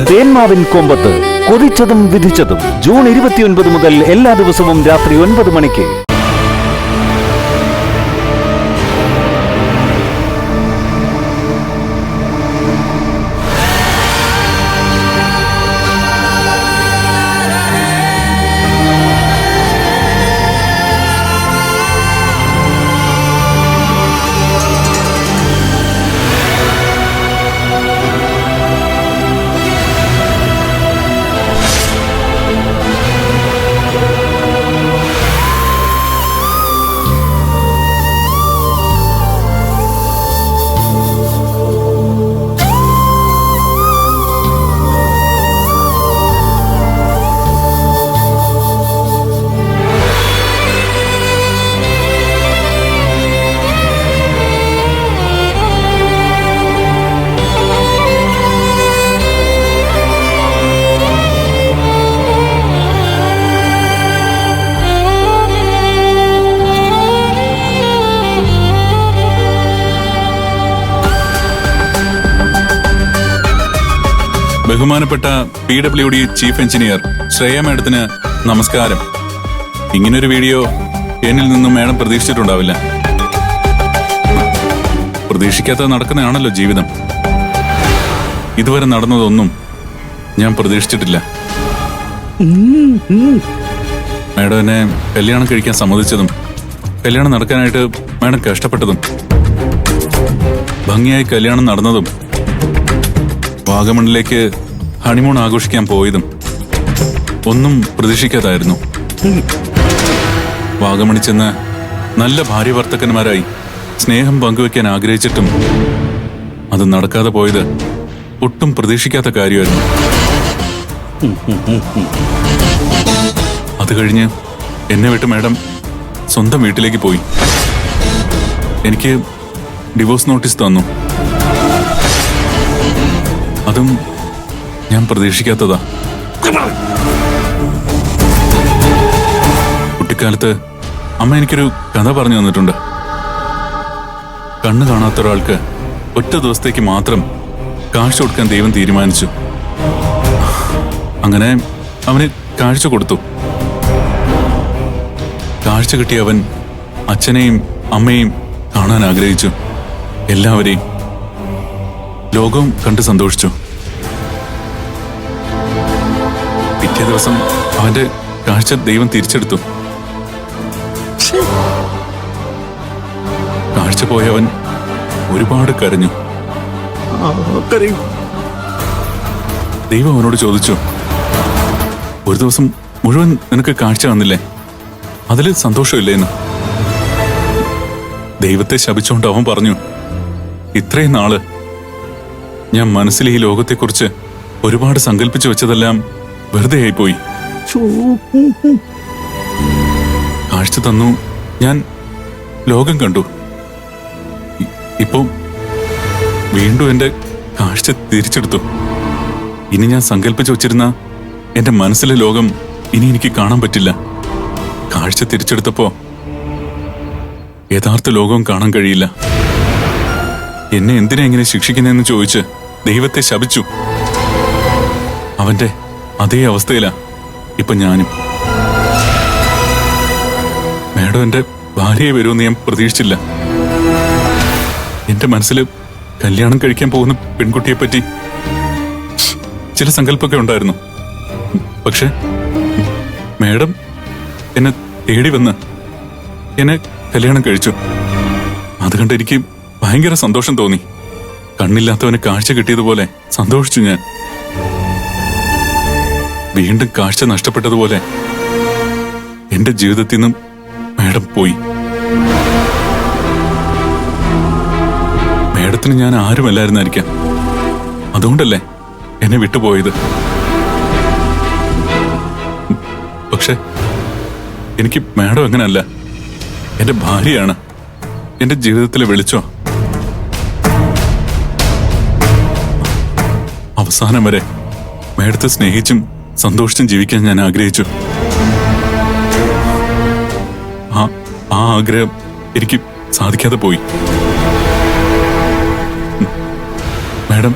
തേന്മാവിൻ കൊമ്പത്ത് കൊതിച്ചതും വിധിച്ചതും June 29 മുതൽ എല്ലാ ദിവസവും രാത്രി 9 മണിക്ക്. ബഹുമാനപ്പെട്ട PWD ചീഫ് എഞ്ചിനീയർ ശ്രേയ മേഡത്തിന് നമസ്കാരം. ഇങ്ങനൊരു വീഡിയോ എന്നിൽ നിന്നും മേഡം പ്രതീക്ഷിച്ചിട്ടുണ്ടാവില്ല. പ്രതീക്ഷിക്കാത്ത നടക്കുന്നതാണല്ലോ ജീവിതം. ഇതുവരെ നടന്നതൊന്നും ഞാൻ പ്രതീക്ഷിച്ചിട്ടില്ല. മേഡം എന്നെ കല്യാണം കഴിക്കാൻ സമ്മതിച്ചതും കല്യാണം നടക്കാനായിട്ട് മേഡം കഷ്ടപ്പെട്ടതും ഭംഗിയായി കല്യാണം നടന്നതും വാഗമണിലേക്ക് ഹണിമൂൺ ആഘോഷിക്കാൻ പോയതും ഒന്നും പ്രതീക്ഷിക്കാതായിരുന്നു. വാഗമണി ചെന്ന് നല്ല ഭാര്യ ഭർത്തക്കന്മാരായി സ്നേഹം പങ്കുവെക്കാൻ ആഗ്രഹിച്ചിട്ടും അത് നടക്കാതെ പോയത് ഒട്ടും പ്രതീക്ഷിക്കാത്ത കാര്യമായിരുന്നു. അത് കഴിഞ്ഞ് എന്നെ വിട്ട് മേഡം സ്വന്തം വീട്ടിലേക്ക് പോയി. എനിക്ക് ഡിവോഴ്സ് നോട്ടീസ് തന്നു. അതും ഞാൻ പ്രതീക്ഷിക്കാത്തതാ. കുട്ടിക്കാലത്ത് അമ്മ എനിക്കൊരു കഥ പറഞ്ഞു തന്നിട്ടുണ്ട്. കണ്ണു കാണാത്ത ഒരാൾക്ക് ഒറ്റ ദിവസത്തേക്ക് മാത്രം കാഴ്ച കൊടുക്കാൻ ദൈവം തീരുമാനിച്ചു. അങ്ങനെ അവന് കാഴ്ച കൊടുത്തു. കാഴ്ച കിട്ടിയ അവൻ അച്ഛനെയും അമ്മയെയും കാണാൻ ആഗ്രഹിച്ചു. എല്ലാവരെയും, ലോകവും കണ്ട് സന്തോഷിച്ചു. പിറ്റേ ദിവസം അവന്റെ കാഴ്ച ദൈവം തിരിച്ചെടുത്തു. കാഴ്ച പോയവൻ ഒരുപാട് കരഞ്ഞു. ദൈവം അവനോട് ചോദിച്ചു, ഒരു ദിവസം മുഴുവൻ നിനക്ക് കാഴ്ച വന്നില്ലേ, അതിൽ സന്തോഷമില്ലേന്ന്. ദൈവത്തെ ശപിച്ചുകൊണ്ട് അവൻ പറഞ്ഞു, ഇത്രയും നാള് ഞാൻ മനസ്സിൽ ഈ ലോകത്തെക്കുറിച്ച് ഒരുപാട് സങ്കല്പിച്ചു വെച്ചതെല്ലാം വെറുതെ ആയിപ്പോയി. കാഴ്ച തന്നു, ഞാൻ ലോകം കണ്ടു. ഇപ്പോ വീണ്ടും എന്റെ കാഴ്ച തിരിച്ചെടുത്തു. ഇനി ഞാൻ സങ്കല്പിച്ചു വച്ചിരുന്ന എന്റെ മനസ്സിലെ ലോകം ഇനി എനിക്ക് കാണാൻ പറ്റില്ല. കാഴ്ച തിരിച്ചെടുത്തപ്പോ യഥാർത്ഥ ലോകവും കാണാൻ കഴിയില്ല. എന്നെ എന്തിനാ ഇങ്ങനെ ശിക്ഷിക്കുന്നതെന്ന് ചോദിച്ച് ദൈവത്തെ ശപിച്ചു. അവന്റെ അതേ അവസ്ഥയിലാ ഇപ്പൊ ഞാനും. മേഡം എന്റെ ഭാര്യയെ വരുമെന്ന് ഞാൻ പ്രതീക്ഷിച്ചില്ല. എന്റെ മനസ്സിൽ കല്യാണം കഴിക്കാൻ പോകുന്ന പെൺകുട്ടിയെ പറ്റി ചില സങ്കല്പമൊക്കെ ഉണ്ടായിരുന്നു. പക്ഷെ മേഡം എന്നെ തേടി വന്ന് എന്നെ കല്യാണം കഴിച്ചു. അത് കണ്ട് എനിക്ക് ഭയങ്കര സന്തോഷം തോന്നി. കണ്ണില്ലാത്തവന് കാഴ്ച കിട്ടിയതുപോലെ സന്തോഷിച്ചു ഞാൻ. വീണ്ടും കാഴ്ച നഷ്ടപ്പെട്ടതുപോലെ എന്റെ ജീവിതത്തിൽ നിന്നും മേഡം പോയി. മേഡത്തിന് ഞാൻ ആരുമല്ലായിരുന്നായിരിക്കാം. അതുകൊണ്ടല്ലേ എന്നെ വിട്ടുപോയത്. പക്ഷെ എനിക്ക് മേഡം അങ്ങനല്ല. എന്റെ ഭാര്യയാണ്, എന്റെ ജീവിതത്തിലെ വെളിച്ചോ. അവസാനം വരെ മേഡത്തെ സ്നേഹിച്ചും സന്തോഷിച്ചും ജീവിക്കാൻ ഞാൻ ആഗ്രഹിച്ചു. ആ ആഗ്രഹം എനിക്ക് സാധിക്കാതെ പോയി. മാഡം